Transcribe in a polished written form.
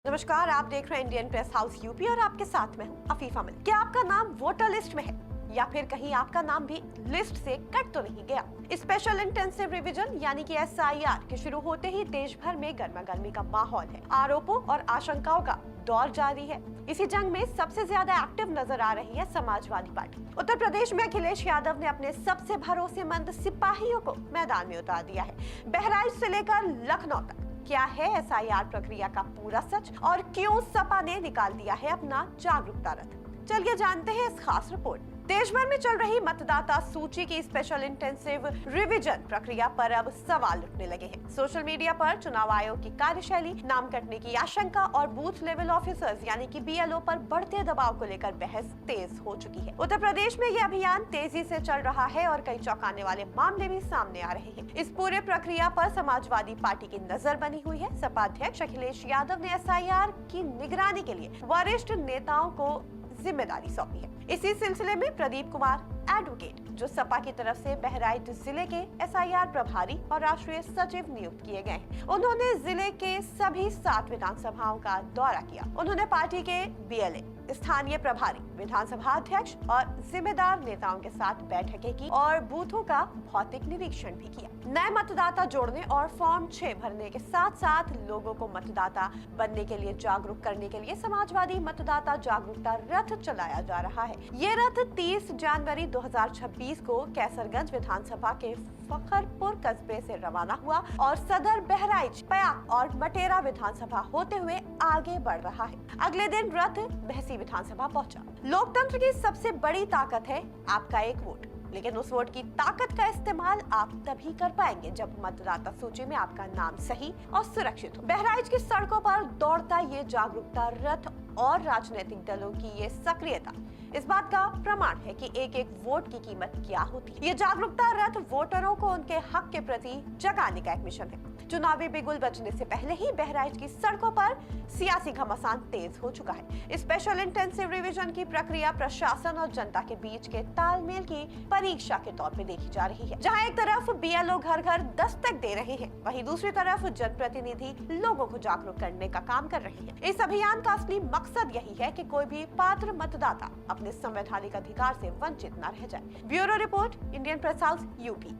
नमस्कार, आप देख रहे हैं इंडियन प्रेस हाउस यूपी और आपके साथ में हूँ अफीफा मिल। क्या आपका नाम वोटर लिस्ट में है या फिर कहीं आपका नाम भी लिस्ट से कट तो नहीं गया? स्पेशल इंटेंसिव रिवीजन यानी कि एसआईआर के शुरू होते ही देश भर में गर्मा गर्मी का माहौल है। आरोपों और आशंकाओं का दौर जारी है। इसी जंग में सबसे ज्यादा एक्टिव नजर आ रही है समाजवादी पार्टी। उत्तर प्रदेश में अखिलेश यादव ने अपने सबसे भरोसेमंद सिपाहियों को मैदान में उतार दिया है। बहराइच से लेकर लखनऊ तक क्या है एसआईआर प्रक्रिया का पूरा सच और क्यों सपा ने निकाल दिया है अपना जागरूकता रथ? चलिए जानते हैं इस खास रिपोर्ट। देश भर में चल रही मतदाता सूची की स्पेशल इंटेंसिव रिवीजन प्रक्रिया पर अब सवाल उठने लगे हैं। सोशल मीडिया पर चुनाव आयोग की कार्यशैली, नाम कटने की आशंका और बूथ लेवल ऑफिसर्स यानी कि बीएलओ पर बढ़ते दबाव को लेकर बहस तेज हो चुकी है। उत्तर प्रदेश में यह अभियान तेजी से चल रहा है और कई चौंकाने वाले मामले भी सामने आ रहे हैं। इस पूरे प्रक्रिया पर समाजवादी पार्टी की नजर बनी हुई है। सपा अध्यक्ष अखिलेश यादव ने एसआईआर की निगरानी के लिए वरिष्ठ नेताओं को जिम्मेदारी सौंपी है। इसी सिलसिले में प्रदीप कुमार एडवोकेट, जो सपा की तरफ से बहराइच जिले के एसआईआर प्रभारी और राष्ट्रीय सचिव नियुक्त किए गए हैं, उन्होंने जिले के सभी 7 विधानसभाओं का दौरा किया। उन्होंने पार्टी के बीएलए, स्थानीय प्रभारी, विधानसभा अध्यक्ष और जिम्मेदार नेताओं के साथ बैठकें की और बूथों का भौतिक निरीक्षण भी किया। नए मतदाता जोड़ने और फॉर्म 6 भरने के साथ साथ लोगों को मतदाता बनने के लिए जागरूक करने के लिए समाजवादी मतदाता जागरूकता रथ चलाया जा रहा है। ये रथ 30 जनवरी 2026 को कैसरगंज विधानसभा के फखरपुर कस्बे से रवाना हुआ और सदर, बहराइच, पयाग और मटेरा विधानसभा होते हुए आगे बढ़ रहा है। अगले दिन रथ बहसी विधानसभा पहुंचा। लोकतंत्र की सबसे बड़ी ताकत है आपका एक वोट, लेकिन उस वोट की ताकत का इस्तेमाल आप तभी कर पाएंगे जब मतदाता सूची में आपका नाम सही और सुरक्षित हो। बहराइच की सड़कों पर दौड़ता ये जागरूकता रथ और राजनीतिक दलों की ये सक्रियता इस बात का प्रमाण है कि एक एक वोट की कीमत क्या होती है। ये जागरूकता रथ वोटरों को उनके हक के प्रति जगाने का एक मिशन है। चुनावी बिगुल बजने से पहले ही बहराइच की सड़कों पर सियासी घमासान तेज हो चुका है। स्पेशल इंटेंसिव रिवीजन की प्रक्रिया प्रशासन और जनता के बीच के तालमेल की परीक्षा के तौर पे देखी जा रही है। जहां एक तरफ बीएलओ घर घर दस्तक दे रहे हैं, वहीं दूसरी तरफ जनप्रतिनिधि लोगों को जागरूक करने का काम कर रहे हैं। इस अभियान का असली मकसद यही है कि कोई भी पात्र मतदाता अपने संवैधानिक अधिकार से वंचित न रह जाए। Bureau report, Indian press house UP.